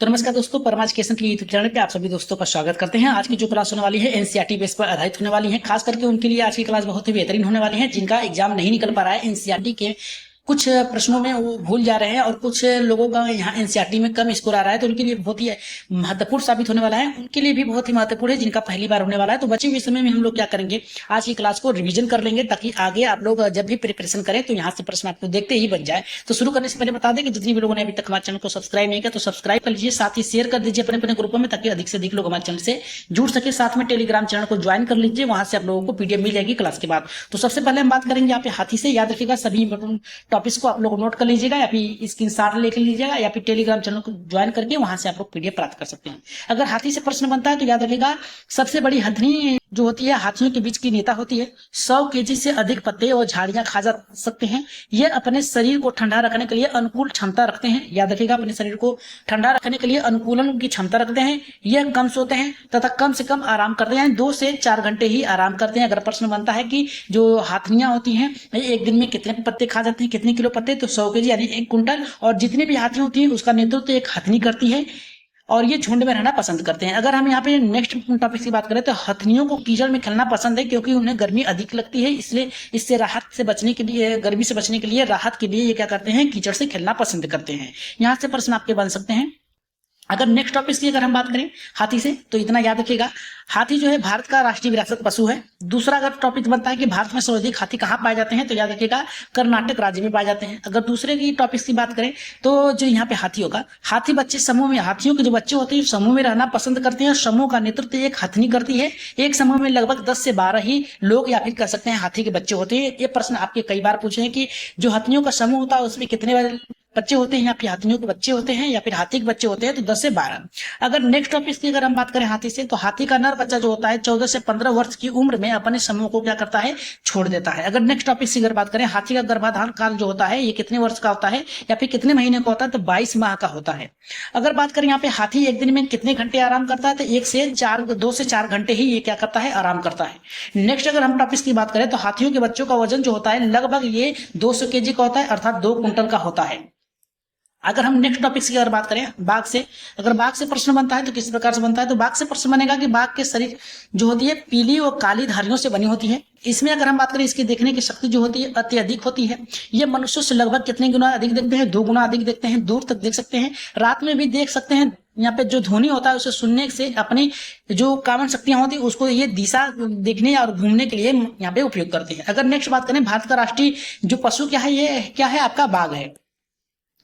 तो नमस्कार दोस्तों, परमा एजुकेशन के यूट्यूब चैनल पे आप सभी दोस्तों का स्वागत करते हैं। आज की जो क्लास होने वाली है एनसीईआरटी बेस पर आधारित होने वाली है। खास करके उनके लिए आज की क्लास बहुत ही बेहतरीन होने वाली है जिनका एग्जाम नहीं निकल पा रहा है। एनसीईआरटी के कुछ प्रश्नों में वो भूल जा रहे हैं और कुछ लोगों का यहाँ एनसीईआरटी में कम स्कोर आ रहा है, तो उनके लिए बहुत ही महत्वपूर्ण साबित होने वाला है। उनके लिए भी बहुत ही महत्वपूर्ण है जिनका पहली बार होने वाला है। तो बचे हुए समय में हम लोग क्या करेंगे, आज की क्लास को रिवीजन कर लेंगे ताकि आगे आप लोग जब भी प्रिपरेशन करें तो यहाँ से प्रश्न आपको देखते ही बन जाए। तो शुरू करने से पहले बता दें कि जितनी भी लोगों ने अभी तक हमारे चैनल को सब्सक्राइब नहीं किया तो सब्सक्राइब कर लीजिए, साथ ही शेयर कर दीजिए अपने अपने ग्रुपों में ताकि अधिक से अधिक लोग हमारे चैनल से जुड़ सके। साथ में टेलीग्राम चैनल को ज्वाइन कर लीजिए, वहां से आप लोगों को पीडीएफ मिल जाएगी क्लास के बाद। तो सबसे पहले हम बात करेंगे यहाँ पे हाथी से। याद रखिएगा सभी इंपोर्टेंट टॉपिक्स को आप लोग नोट कर लीजिएगा या फिर स्क्रीनशॉट लेके लीजिएगा या फिर टेलीग्राम चैनल को ज्वाइन करके वहां से आप लोग पीडीएफ प्राप्त कर सकते हैं। अगर हाथी से प्रश्न बनता है तो याद रखिएगा सबसे बड़ी हथनी जो होती है हाथियों के बीच की नेता होती है। 100 केजी से अधिक पत्ते और झाड़ियां खा जा सकते हैं। ये अपने शरीर को ठंडा रखने के लिए अनुकूल क्षमता रखते हैं। याद रखिएगा अपने शरीर को ठंडा रखने के लिए अनुकूलन की क्षमता रखते हैं। यह कम सोते हैं तथा कम से कम आराम करते हैं, 2 से 4 घंटे ही आराम करते हैं। अगर प्रश्न बनता है कि जो हाथियां होती हैं एक दिन में कितने पत्ते खा जाते हैं, कितने किलो पत्ते, तो 100 केजी यानी 1 कुंटल। और जितनी भी हाथी होती है उसका नेतृत्व एक हथनी करती है और ये झुंड में रहना पसंद करते हैं। अगर हम यहाँ पे नेक्स्ट टॉपिक की बात करें तो हथनियों को कीचड़ में खेलना पसंद है क्योंकि उन्हें गर्मी अधिक लगती है, इसलिए इससे राहत से बचने के लिए, गर्मी से बचने के लिए, राहत के लिए ये क्या करते हैं, कीचड़ से खेलना पसंद करते हैं। यहाँ से प्रश्न आपके बन सकते हैं। अगर नेक्स्ट टॉपिक की अगर हम बात करें हाथी से तो इतना याद रखिएगा, हाथी जो है भारत का राष्ट्रीय विरासत पशु है। दूसरा अगर टॉपिक बनता है कि भारत में सर्वाधिक हाथी कहाँ पाए जाते हैं तो याद रखिएगा कर्नाटक राज्य में पाए जाते हैं। अगर दूसरे की टॉपिक्स की बात करें तो जो यहाँ पे हाथी होगा, हाथी बच्चे समूह में, हाथियों के जो बच्चे होते हैं समूह में रहना पसंद करते हैं। समूह का नेतृत्व एक हथनी करती है। एक समूह में लगभग 10 से 12 ही लोग या फिर कह सकते हैं हाथी के बच्चे होते हैं। ये प्रश्न आपके कई बार पूछे हैं कि जो हाथियों का समूह होता है उसमें कितने बच्चे होते हैं, या फिर हाथियों के बच्चे होते हैं या फिर हाथी के बच्चे होते हैं, तो 10 से 12। अगर नेक्स्ट टॉपिक की अगर हम बात करें हाथी से तो हाथी का नर बच्चा जो होता है 14 से 15 वर्ष की उम्र में अपने समूह को क्या करता है, छोड़ देता है। अगर नेक्स्ट टॉपिक की अगर बात करें हाथी का गर्भाधान काल जो होता है ये कितने वर्ष का होता है या फिर कितने महीने का होता है, तो 22 माह का होता है। अगर बात करें यहाँ पे हाथी एक दिन में कितने घंटे आराम करता है तो 2 से 4 घंटे ही ये क्या करता है, आराम करता है। नेक्स्ट अगर हम टॉपिक की बात करें तो हाथियों के बच्चों का वजन जो होता है लगभग ये 200 केजी का होता है, अर्थात 2 कुंटल का होता है। अगर हम नेक्स्ट टॉपिक की अगर बात करें बाघ से, अगर बाघ से प्रश्न बनता है तो किस प्रकार से बनता है, तो बाघ से प्रश्न बनेगा कि बाघ के शरीर जो होती है पीली और काली धारियों से बनी होती है। इसमें अगर हम बात करें इसकी देखने की शक्ति जो होती है अत्यधिक होती है। ये मनुष्यों से लगभग कितने गुना अधिक देखते हैं, 2 गुना अधिक देखते हैं, दूर तक देख सकते हैं, रात में भी देख सकते हैं। यहाँ पे जो ध्वनि होता है उसे सुनने से अपनी जो कामन शक्तियां होती है उसको ये दिशा देखने और घूमने के लिए यहाँ पे उपयोग करते हैं। अगर नेक्स्ट बात करें भारत का राष्ट्रीय जो पशु क्या है, ये क्या है, आपका बाघ है।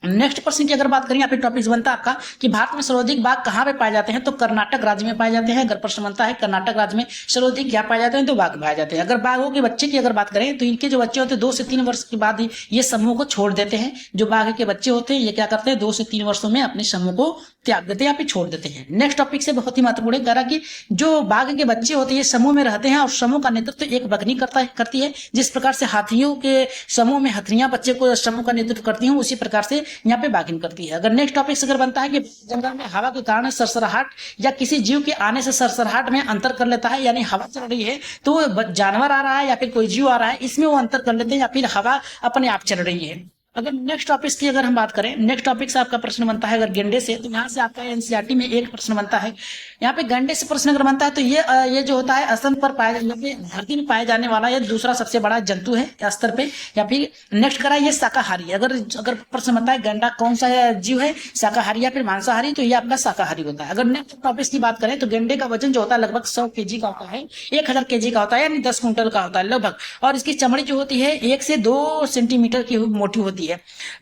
नेक्स्ट प्रश्न की अगर बात करें, यहाँ पे टॉपिक बनता है आपका कि भारत में सर्वाधिक बाघ कहाँ पे पाए जाते हैं, तो कर्नाटक राज्य में पाए जाते हैं। अगर प्रश्न बनता है कर्नाटक राज्य में सर्वाधिक क्या पाए जाते हैं, तो बाघ पाए जाते हैं। अगर बाघों के बच्चे की अगर बात करें तो इनके जो बच्चे होते हैं 2 से 3 वर्ष के बाद ही ये समूह को छोड़ देते हैं। जो बाघ के बच्चे होते हैं ये क्या करते हैं, 2 से 3 वर्षों में अपने समूह को त्याग देते हैं या फिर छोड़ देते हैं। नेक्स्ट टॉपिक से बहुत ही महत्वपूर्ण कह रहा कि जो बाघ के बच्चे होते हैं समूह में रहते हैं और समूह का नेतृत्व एक बकरी करती है। जिस प्रकार से हाथियों के समूह में हथनियां बच्चे को समूह का नेतृत्व करती हैं, उसी प्रकार से यहाँ पे बाघिन करती है। अगर नेक्स्ट टॉपिक अगर बनता है कि जंगल में हवा के कारण सरसराहट या किसी जीव के आने से सरसराहट में अंतर कर लेता है, यानी हवा चल रही है तो जानवर आ रहा है या फिर कोई जीव आ रहा है, इसमें वो अंतर कर लेते हैं या फिर हवा अपने आप चल रही है। अगर नेक्स्ट टॉपिक की अगर हम बात करें, नेक्स्ट टॉपिक से आपका प्रश्न बनता है अगर गेंडे से, तो यहाँ से आपका एनसीईआरटी में एक प्रश्न बनता है। यहाँ पे गेंडे से प्रश्न अगर बनता है तो ये जो होता है असम पर पाया, धरती में पाए जाने वाला ये दूसरा सबसे बड़ा जंतु है स्तर पे। या फिर नेक्स्ट करा ये शाकाहारी। अगर प्रश्न बनता है गेंडा कौन सा जीव है, शाकाहारी या फिर मांसाहारी, तो ये आपका शाकाहारी होता है। अगर नेक्स्ट टॉपिक की बात करें तो गेंडे का वजन जो होता है लगभग 100 केजी का होता है, 1000 केजी का होता है, यानी 10 कुंटल का होता है लगभग। और इसकी चमड़ी जो होती है 1 से 2 सेंटीमीटर की मोटी होती है।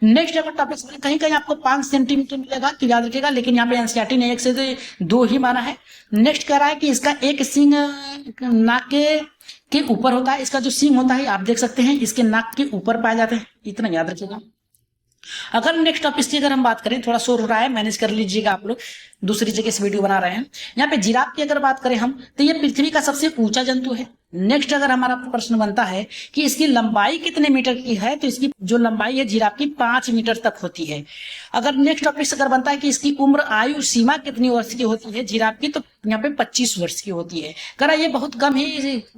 नेक्स्ट अगर टॉपिक कहीं कहीं आपको 5 सेंटीमीटर मिलेगा तो याद रखिएगा, लेकिन यहाँ पे एनसीईआरटी ने 1 से 2 ही माना है। नेक्स्ट कह रहा है कि इसका एक सींग नाक के ऊपर होता है। इसका जो सींग होता है आप देख सकते हैं इसके नाक के ऊपर पाए जाते हैं, इतना याद रखिएगा। अगर नेक्स्ट टॉपिक की अगर हम बात करें, थोड़ा शोर हो रहा है, मैनेज कर लीजिएगा आप लोग, दूसरी जगह से वीडियो बना रहे हैं। यहाँ पे जिराफ की अगर बात करें हम तो ये पृथ्वी का सबसे ऊंचा जंतु है। नेक्स्ट अगर हमारा प्रश्न बनता है कि इसकी लंबाई कितने मीटर की है, तो इसकी जो लंबाई है जिराफ की 5 मीटर तक होती है। अगर नेक्स्ट टॉपिक अगर बनता है कि इसकी उम्र आयु सीमा कितनी वर्ष की होती है जिराफ की, तो यहाँ पे 25 वर्ष की होती है। करा ये बहुत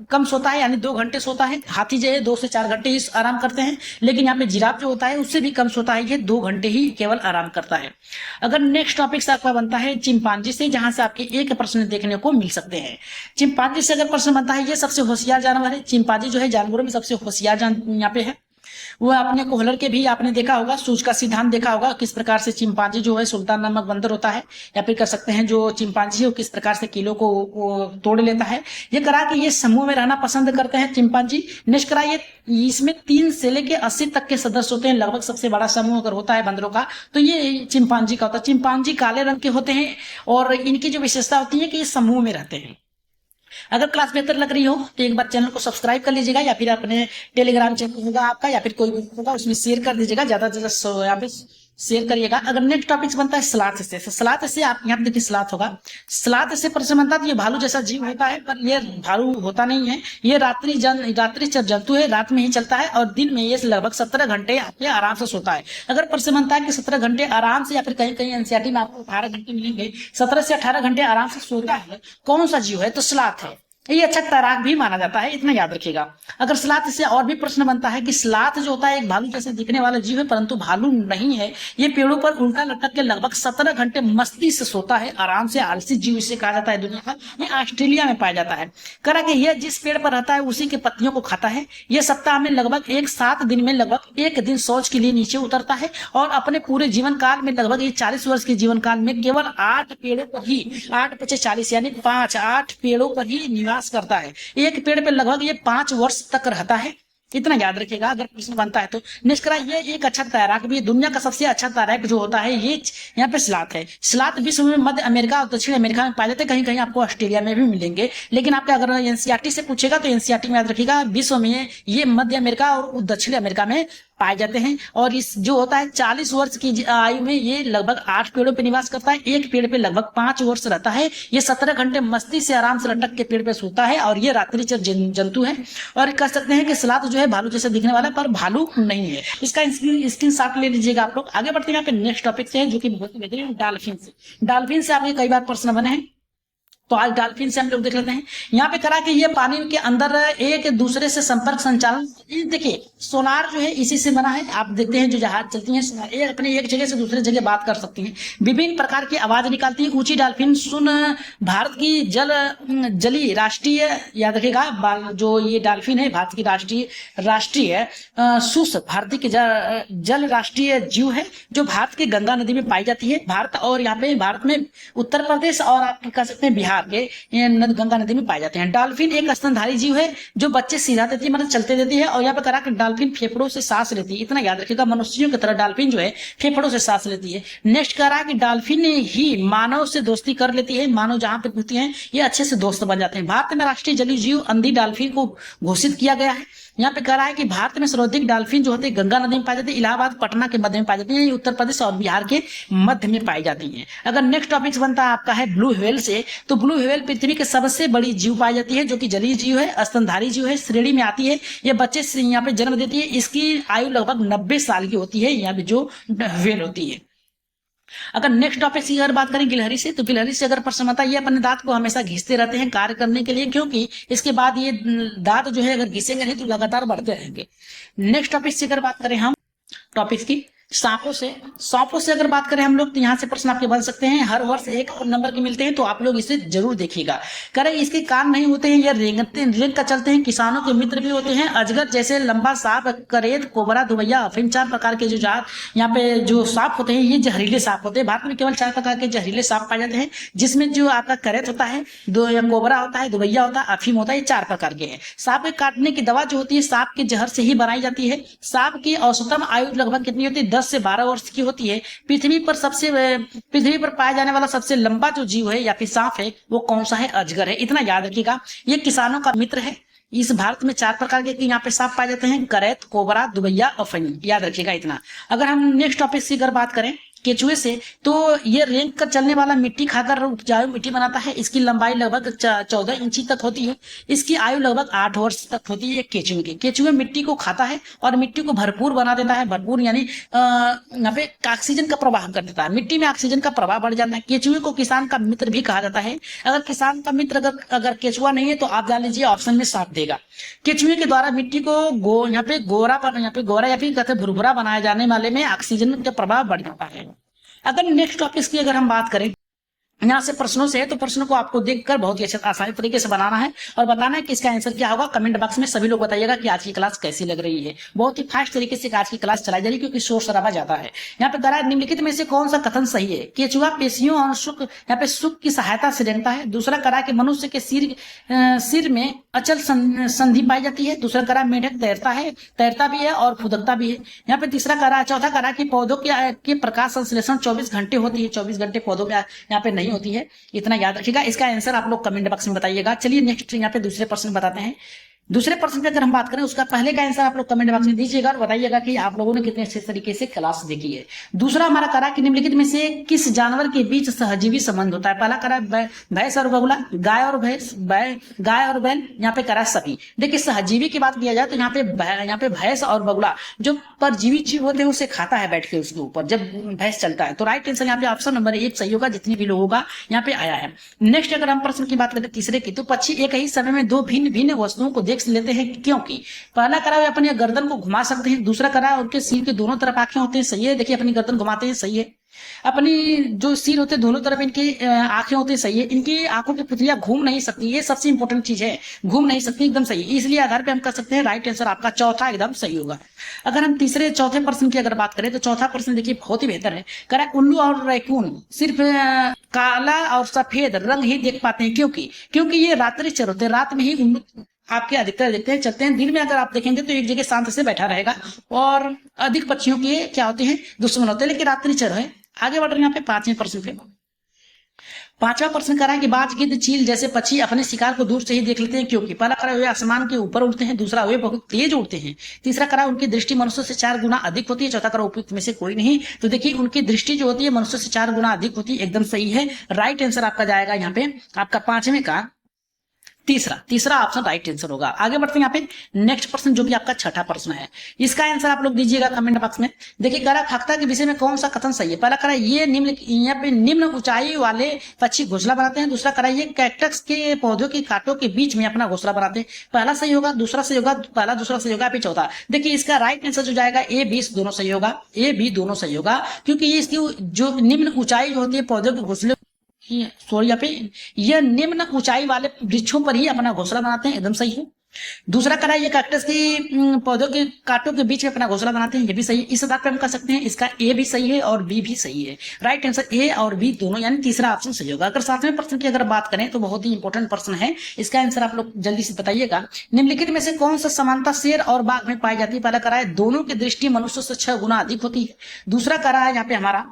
कम सोता है, यानी 2 घंटे सोता है। हाथी जो है 2 से 4 घंटे ही आराम करते हैं, लेकिन यहाँ पे जिराफ जो होता है उससे भी कम सोता है, ये 2 घंटे ही केवल आराम करता है। अगर नेक्स्ट टॉपिक से आपका बनता है चिंपांजी से, जहां से आपके एक प्रश्न देखने को मिल सकते हैं। चिंपांजी से अगर प्रश्न बनता है, ये सबसे होशियार जानवर है। चिंपांजी जो है जानवरों में सबसे होशियार यहाँ पे है। वो अपने कोहलर के भी आपने देखा होगा, सूज का सिद्धांत देखा होगा, किस प्रकार से चिंपांजी जो है सुल्तान नामक बंदर होता है, या फिर कर सकते हैं जो चिंपांजी है वो किस प्रकार से किलो को तोड़ लेता है। ये करा कि ये समूह में रहना पसंद करते हैं चिंपांजी। नेक्स्ट करा ये इसमें 3 से लेके 80 तक के सदस्य होते हैं, लगभग सबसे बड़ा समूह अगर होता है बंदरों का तो ये चिंपांजी का होता है। चिंपांजी काले रंग के होते हैं और इनकी जो विशेषता होती है कि ये समूह में रहते हैं। अगर क्लास बेहतर लग रही हो तो एक बार चैनल को सब्सक्राइब कर लीजिएगा, या फिर अपने टेलीग्राम चैनल होगा आपका या फिर कोई भी होगा उसमें शेयर कर दीजिएगा, ज्यादा से ज्यादा यहाँ पे शेयर करिएगा। अगर नेक्स्ट टॉपिक बनता है स्लाथ से, स्लाथ से आप यहाँ पे देखिए स्लाथ होगा, स्लाथ से प्रश्न बनता है। ये भालू जैसा जीव होता है, पर ये भालू होता नहीं है, ये रात्रिचर जंतु है, रात में ही चलता है और दिन में ये लगभग 17 घंटे आपके आराम से सोता है। अगर प्रश्न बनता है कि 17 घंटे आराम से, या फिर कहीं कहीं एनसीईआरटी में आपको 18 घंटे मिलेंगे, 17 से 18 घंटे आराम से सोता है, कौन सा जीव है? तो स्लाथ है। ये अच्छा तैराक भी माना जाता है, इतना याद रखिएगा। अगर स्लाथ से और भी प्रश्न बनता है कि स्लाथ जो होता है एक भालू जैसे दिखने वाला जीव है, परंतु भालू नहीं है, ये पेड़ों पर उल्टा लटक के लगभग 17 घंटे मस्ती से सोता है, आराम से। आलसी जीव इसे कहा जाता है दुनिया का। ये ऑस्ट्रेलिया में पाया जाता है। करा कि यह जिस पेड़ पर रहता है उसी के पत्तियों को खाता है। यह सप्ताह में लगभग 7 दिन में लगभग 1 दिन शौच के लिए नीचे उतरता है और अपने पूरे जीवन काल में लगभग ये 40 वर्ष के जीवन काल में केवल 8 पेड़ों पर ही, 8 × 40 यानी 8 पेड़ों पर ही निवास करता है। एक पेड़ पे लगभग ये 5 वर्ष तक रहता है, इतना याद रखिएगा अगर प्रश्न बनता है तो। निष्करा ये एक अच्छा तैराक भी है, दुनिया का सबसे अच्छा तैराक जो होता है ये यहाँ पे स्लाथ है। स्लाथ विश्व में मध्य अमेरिका और दक्षिण अमेरिका में पाए जाते हैं, कहीं कहीं आपको ऑस्ट्रेलिया में भी मिलेंगे। लेकिन आपके अगर एनसीईआरटी से पूछेगा तो एनसीईआरटी में याद रखिएगा विश्व में ये मध्य अमेरिका और दक्षिण अमेरिका में पाए जाते हैं। और इस जो होता है 40 वर्ष की आयु में ये लगभग 8 पेड़ों पे निवास करता है, एक पेड़ पे लगभग 5 वर्ष रहता है। ये 17 घंटे मस्ती से आराम से लटक के पेड़ पे सोता है और ये रात्रिचर जंतु है। और कह सकते हैं कि स्लाथ जो है भालू जैसे दिखने वाला पर भालू नहीं है। इसका स्क्रीन शॉट ले लीजिएगा आप लोग। आगे बढ़ते हैं यहाँ पे नेक्स्ट टॉपिक से, जो कि बहुत बेहतरीन डॉल्फिन से। डॉल्फिन से आपके कई बार प्रश्न बने हैं, तो आज डॉल्फिन से हम लोग देख लेते हैं। यहाँ पे करा कि ये पानी के अंदर एक दूसरे से संपर्क संचालन, देखिए सोनार जो है इसी से बना है। आप देखते हैं जो जहाज चलती हैं ये अपने एक जगह से दूसरे जगह बात कर सकती हैं, विभिन्न प्रकार की आवाज निकालती है। ऊंची डॉल्फिन सुन भारत की जली राष्ट्रीय, याद रखिएगा जो ये डॉल्फिन है भारत की राष्ट्रीय सुस भारतीय के जल राष्ट्रीय जीव है, जो भारत की गंगा नदी में पाई जाती है। भारत और यहाँ पे भारत में उत्तर प्रदेश और आप कह सकते हैं बिहार के गंगा नदी में पाए जाते हैं। डॉल्फिन एक स्तनधारी जीव है जो बच्चे सीधा देती है, मतलब चलते देती है। और यहाँ पे करा कि डॉल्फिन फेफड़ों से सांस लेती है, इतना याद रखिएगा। मनुष्यों की तरह डॉल्फिन जो है फेफड़ों से सांस लेती है। नेक्स्ट करा कि डॉल्फिन ही मानव से दोस्ती कर लेती है, मानव जहां पे होती है ये अच्छे से दोस्त बन जाते हैं। भारत में राष्ट्रीय जलीय जीव अंधी डॉल्फिन को घोषित किया गया है। यहाँ पे कह रहा है कि भारत में सर्वाधिक डॉल्फिन जो होते हैं गंगा नदी में पाई जाती है, इलाहाबाद पटना के मध्य में पाई जाती है, उत्तर प्रदेश और बिहार के मध्य में पाई जाती है। अगर नेक्स्ट टॉपिक बनता है आपका है ब्लू व्हेल से, तो ब्लू व्हेल पृथ्वी के सबसे बड़ी जीव पाई जाती है, जो कि जलीय जीव है, स्तनधारी जीव है, श्रेणी में आती है। ये बच्चे से यहाँ पे जन्म देती है। इसकी आयु लगभग 90 साल की होती है, यहाँ पे जो व्हेल होती है। अगर नेक्स्ट टॉपिक की अगर बात करें गिलहरी से, तो गिलहरी से अगर प्रश्न आता है, ये अपने दांत को हमेशा घिसते रहते हैं कार्य करने के लिए, क्योंकि इसके बाद ये दांत जो है अगर घिसेंगे नहीं तो लगातार बढ़ते रहेंगे। नेक्स्ट टॉपिक से अगर बात करें हम टॉपिक की सांपों से अगर बात करें हम लोग, तो यहाँ से प्रश्न आपके बन सकते हैं। हर वर्ष 1 नंबर के मिलते हैं, तो आप लोग इसे जरूर देखिएगा। करें इसके कान नहीं होते हैं, ये रेंग का चलते हैं, किसानों के मित्र भी होते हैं। अजगर जैसे लंबा सांप, करेत, कोबरा, दुबैया, अफीम, 4 प्रकार के जो यहाँ पे जो सांप होते हैं ये जहरीले सांप होते हैं। भारत में केवल 4 प्रकार के जहरीले सांप पाए जाते हैं, जिसमें जो आपका करेत होता है, कोबरा होता है, दुबैया होता है, अफीम होता है, ये 4 प्रकार के हैं। सांप के काटने की दवा जो होती है सांप के जहर से ही बनाई जाती है। सांप की औसतम आयु लगभग कितनी होती है? 10 से 12 वर्ष की होती है। पृथ्वी पर पाया जाने वाला सबसे लंबा जो जीव है या फिर सांप है वो कौन सा है? अजगर है, इतना याद रखिएगा। ये किसानों का मित्र है। इस भारत में 4 प्रकार के यहाँ पे सांप पाए जाते हैं, करैत, कोबरा, दुबैया और फनी, याद रखिएगा इतना। अगर हम नेक्स्ट टॉपिक की अगर बात करें केचुए से, तो ये रेंग कर चलने वाला मिट्टी खाकर उपजाऊ मिट्टी बनाता है। इसकी लंबाई लगभग 14 इंची तक होती है। इसकी आयु लगभग 8 वर्ष तक होती है केचुए की। केचुए मिट्टी को खाता है और मिट्टी को भरपूर बना देता है। भरपूर यानी यहाँ पे ऑक्सीजन का प्रवाह कर देता है, मिट्टी में ऑक्सीजन का प्रवाह बढ़ जाता है। केचुए को किसान का मित्र भी कहा जाता है। अगर किसान का मित्र अगर केचुआ नहीं है तो आप जान लीजिए ऑप्शन में साथ देगा। केचुए के द्वारा मिट्टी को यहाँ पे गोरा या फिर कहते भुरभुरा बनाए जाने वाले में ऑक्सीजन का प्रभाव बढ़ जाता है। अगर नेक्स्ट टॉपिक की अगर हम बात करें, यहाँ से प्रश्नों से है, तो प्रश्नों को आपको देखकर बहुत ही अच्छे आसानी तरीके से बनाना है और बताना है कि इसका आंसर क्या होगा। कमेंट बॉक्स में सभी लोग बताइएगा कि आज की क्लास कैसी लग रही है। बहुत ही फास्ट तरीके से आज की क्लास चलाई जा रही है क्योंकि शोर शराबा ज्यादा है। यहाँ पे करा निम्नलिखित में से कौन सा कथन सही है? केचुआ पेशियों और सुख यहाँ पे सुख की सहायता से रेंगता है। दूसरा करा कि मनुष्य के सिर में अचल संधि पाई जाती है। दूसरा करा मेढक तैरता भी है और फुदकता भी है। यहाँ पे तीसरा करा, चौथा करा कि पौधों के प्रकाश संश्लेषण 24 घंटे होती है। 24 घंटे पौधों में यहाँ पे नहीं होती है, इतना याद रखिएगा। इसका आंसर आप लोग कमेंट बॉक्स में बताइएगा। चलिए नेक्स्ट यहाँ पे दूसरे प्रश्न बताते हैं। दूसरे प्रश्न की अगर हम बात करें, उसका पहले का आंसर आप लोग कमेंट बॉक्स में दीजिएगा और बताइएगा कि आप लोगों ने कितने अच्छे तरीके से क्लास देखी है। दूसरा हमारा करा कि निम्नलिखित में से किस जानवर के बीच सहजीवी संबंध होता है? पहला करा भैंस और बगुला, गाय और बैल, यहाँ पे करा सभी। देखिए सहजीवी की बात किया जाए तो यहाँ पे भैंस और बगुला जो परजीवी जीव होते हैं उसे खाता है बैठ के उसके ऊपर जब भैंस चलता है। तो राइट आंसर यहाँ पे ऑप्शन नंबर 1 सही होगा, जितने भी लोगों का यहाँ पे आया है। नेक्स्ट अगर हम प्रश्न की बात करें तीसरे की, तो पक्षी एक ही समय में दो भिन्न भिन्न वस्तुओं को देख लेते हैं क्योंकि? पहला करा वे अपनी गर्दन को घुमा सकते हैं। दूसरा करा उनके सिर के दोनों तरफ आंखें होती हैं। सही है, देखिए अपनी गर्दन घुमाते हैं, सही है। अपनी जो सिर होते हैं दोनों तरफ इनकी आंखें होती है, सही है। इनकी आंखों की पुतलियां घूम नहीं सकती, ये सबसे इंपॉर्टेंट चीज है, घूम नहीं सकती, एकदम सही। इसलिए आधार पे हम कर सकते हैं राइट आंसर आपका चौथा एकदम सही होगा। अगर हम चौथे प्रश्न की अगर बात करें तो चौथा प्रश्न देखिए बहुत ही बेहतर है। करा उल्लू और रैकून सिर्फ काला और सफेद रंग ही देख पाते हैं क्योंकि ये रात्रिचर होते हैं, रात में ही उल्लू आपके अधिकतर देखते हैं चलते हैं। दिन में अगर आप देखेंगे तो एक जगह शांत से बैठा रहेगा और अधिक पक्षियों के क्या होते हैं, दुश्मन होते हैं, लेकिन रात्रिचर है। आगे बढ़ रहे हैं यहाँ पे पांचवें प्रश्न पे। पांचवा प्रश्न करा कि बाज, गिद्ध, चील जैसे पक्षी अपने शिकार को दूर से ही देख लेते हैं क्योंकि? पहला करा वे आसमान के ऊपर उड़ते हैं। दूसरा वे बहुत तेज उड़ते हैं। तीसरा करा उनकी दृष्टि मनुष्य से 4 गुना अधिक होती है। चौथा करा उपयुक्त में से कोई नहीं। तो देखिए उनकी दृष्टि जो होती है मनुष्य से 4 गुना अधिक होती है, एकदम सही है। राइट आंसर आपका जाएगा यहाँ पे आपका पांचवें का तीसरा ऑप्शन राइट आंसर होगा। आगे बढ़ते हैं यहाँ पे नेक्स्ट प्रश्न जो कि आपका छठा प्रश्न है। इसका आंसर आप लोग दीजिएगा कमेंट बॉक्स में। देखिए करा खख्ता के विषय में कौन सा कथन सही है? पहला करा ये निम्न ऊंचाई वाले पक्षी घोंसला बनाते हैं। दूसरा करा ये कैक्टस के पौधों के कांटों के बीच में अपना घोंसला बनाते हैं। पहला सही होगा, दूसरा सही होगा, पहला दूसरा सही होगा, फिर चौथा। देखिए इसका राइट आंसर जो जाएगा ए बी दोनों सही होगा, ए बी दोनों सही होगा क्योंकि ये इसकी जो निम्न ऊंचाई होती है पौधों के घोंसले यहाँ पे यह निम्न ऊंचाई वाले वृक्षों पर ही अपना घोंसला बनाते हैं, एकदम सही है। दूसरा करा ये कैक्टस की पौधों के कांटों के बीच में अपना घोंसला बनाते हैं, ये भी सही है। इस आधार पर हम कह सकते हैं इसका ए भी सही है और बी भी सही है। राइट आंसर ए और बी दोनों यानी तीसरा ऑप्शन सही होगा। अगर सातवें प्रश्न की अगर बात करें तो बहुत ही इंपॉर्टेंट प्रश्न है, इसका आंसर आप लोग जल्दी से बताइएगा। निम्नलिखित में से कौन सा समानता शेर और बाघ में पाई जाती है? पहला करा है दोनों की दृष्टि मनुष्य से 6 गुना अधिक होती है। दूसरा करा है यहाँ पे हमारा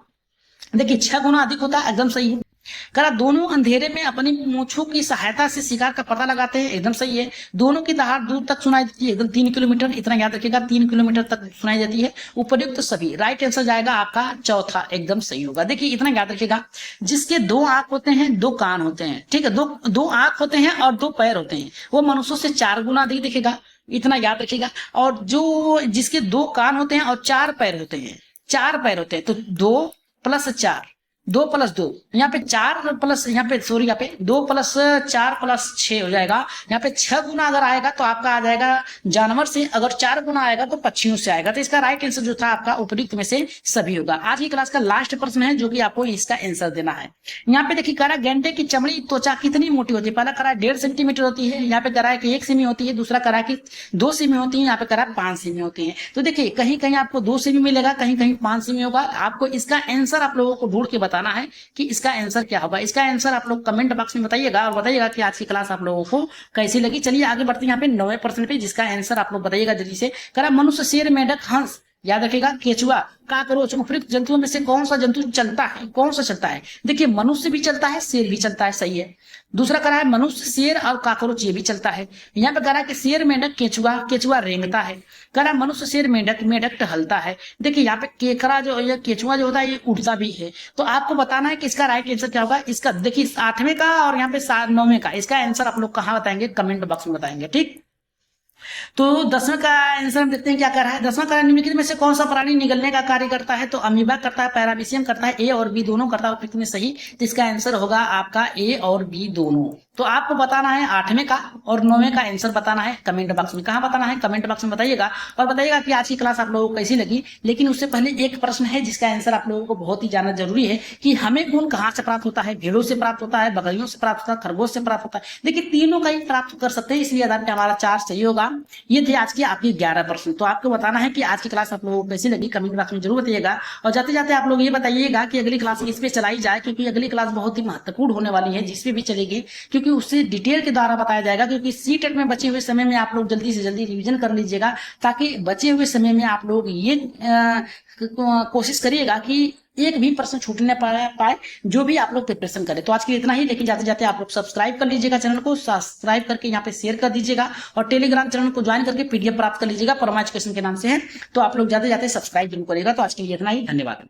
देखिए 6 गुना अधिक होता है, एकदम सही है। करा दोनों अंधेरे में अपनी मूंछों की सहायता से शिकार का पता लगाते हैं, एकदम सही है। दोनों की दहाड़ दूर तक सुनाई देती है, एकदम 3 किलोमीटर, इतना याद रखिएगा 3 किलोमीटर तक सुनाई देती है। उपयुक्त सभी। राइट आंसर जाएगा आपका चौथा, एकदम सही होगा। देखिए इतना याद रखिएगा, जिसके 2 आंख होते हैं 2 कान होते हैं, ठीक है, दो आंख होते हैं और 2 पैर होते हैं, वो मनुष्यों से 4 गुना अधिक दिखेगा, इतना याद रखिएगा। और जो जिसके 2 कान होते हैं और 4 पैर होते हैं, 4 पैर होते हैं, तो 2 + 4 2 + 2 यहाँ पे 4 प्लस यहाँ पे 2 + 4 + 6 हो जाएगा। यहाँ पे 6 गुना अगर आएगा तो आपका आ जाएगा जानवर से, अगर 4 गुना आएगा तो पक्षियों से आएगा। तो इसका राइट आंसर जो था आपका उपयुक्त में से सभी होगा। आज की क्लास का लास्ट प्रश्न है जो कि आपको इसका आंसर देना है। यहाँ पे देखिए करा गेंडे की चमड़ी त्वचा कितनी मोटी होती है? पहला करा 1.5 सेंटीमीटर होती है। यहाँ पे करा है कि 1 सेमी होती है। दूसरा करा कि 2 सेमी होती है। यहाँ पे करा 5 सेमी होती है। तो देखिए कहीं कहीं आपको 2 सेमी मिलेगा, कहीं कहीं 5 सेमी होगा। आपको इसका आंसर आप लोगों को ढूंढ के बताना है कि इसका आंसर क्या होगा। इसका आंसर आप लोग कमेंट बॉक्स में बताइएगा और बताइएगा कि आज की क्लास आप लोगों को कैसी लगी। चलिए आगे बढ़ते हैं यहाँ पे 9वें प्रश्न पे, जिसका आंसर आप लोग बताइएगा जल्दी से। करा मनुष्य, शेर, मेढक, हंस याद रखिएगा, केचुआ, काकरोच, उपयुक्त जंतुओं में से कौन सा जंतु चलता है, कौन सा चलता है? देखिए मनुष्य भी चलता है, शेर भी चलता है, सही है। दूसरा कह रहा है मनुष्य, शेर और काकरोच, ये भी चलता है। यहाँ पे कह रहा है कि शेर, मेंढक, केचुआ, केचुआ रेंगता है। कह रहा है मनुष्य, शेर, मेंढक, मेंढक टहलता है। देखिए यहाँ पे केकड़ा जो या केचुआ जो होता है ये उड़ता भी है। तो आपको बताना है कि इसका राइट आंसर क्या होगा। इसका देखिए 8वें का और यहाँ पे 9वें का, इसका आंसर आप लोग कहाँ बताएंगे, कमेंट बॉक्स में बताएंगे, ठीक। तो 10वें का आंसर हम देखते हैं क्या कर रहा है। 10वां कह रहा है निम्नलिखित में से कौन सा प्राणी निगलने का कार्य करता है? तो अमीबा करता है, पैरामीशियम करता है, ए और बी दोनों करता है, उपयुक्त में सही। तो इसका आंसर होगा आपका ए और बी दोनों। तो आपको बताना है 8वें का और 9वें का आंसर बताना है कमेंट बॉक्स में। कहाँ बताना है? कमेंट बॉक्स में बताइएगा और बताइएगा कि आज की क्लास आप लोगों को कैसी लगी। लेकिन उससे पहले एक प्रश्न है जिसका आंसर आप लोगों को बहुत ही जानना जरूरी है कि हमें खून कहाँ से प्राप्त होता है? भेड़ों से प्राप्त होता है, बकरियों से प्राप्त होता है, खरगोश से प्राप्त होता है। देखिए तीनों का ही प्राप्त कर सकते हैं, इसलिए आधार पे हमारा 4 सही होगा। ये थे आज की आपकी 11 प्रश्न। तो आपको बताना है कि आज की क्लास आप लोगों को कैसी लगी, कमेंट बॉक्स में जरूर बताइएगा। और जाते जाते आप लोग ये बताइएगा कि अगली क्लास इस पे चलाई जाए, क्योंकि अगली क्लास बहुत ही महत्वपूर्ण होने वाली है जिसपे भी चलेगी, क्योंकि उससे डिटेल के द्वारा बताया जाएगा। क्योंकि सीटेट में बचे हुए समय में आप लोग जल्दी से जल्दी रिवीजन कर लीजिएगा, ताकि बचे हुए समय में आप लोग ये कोशिश करिएगा कि एक भी प्रश्न छूटने पाए जो भी आप लोग प्रिपरेशन करें। तो आज के लिए इतना ही, लेकिन जाते जाते आप लोग सब्सक्राइब कर लीजिएगा, चैनल को सब्सक्राइब करके यहाँ पे शेयर कर दीजिएगा और टेलीग्राम चैनल को ज्वाइन करके पीडीएफ प्राप्त कर लीजिएगा, परमा एजुकेशन के नाम से है। तो आप लोग जाते जाते सब्सक्राइब जरूर करिएगा। तो आज के लिए इतना ही, धन्यवाद।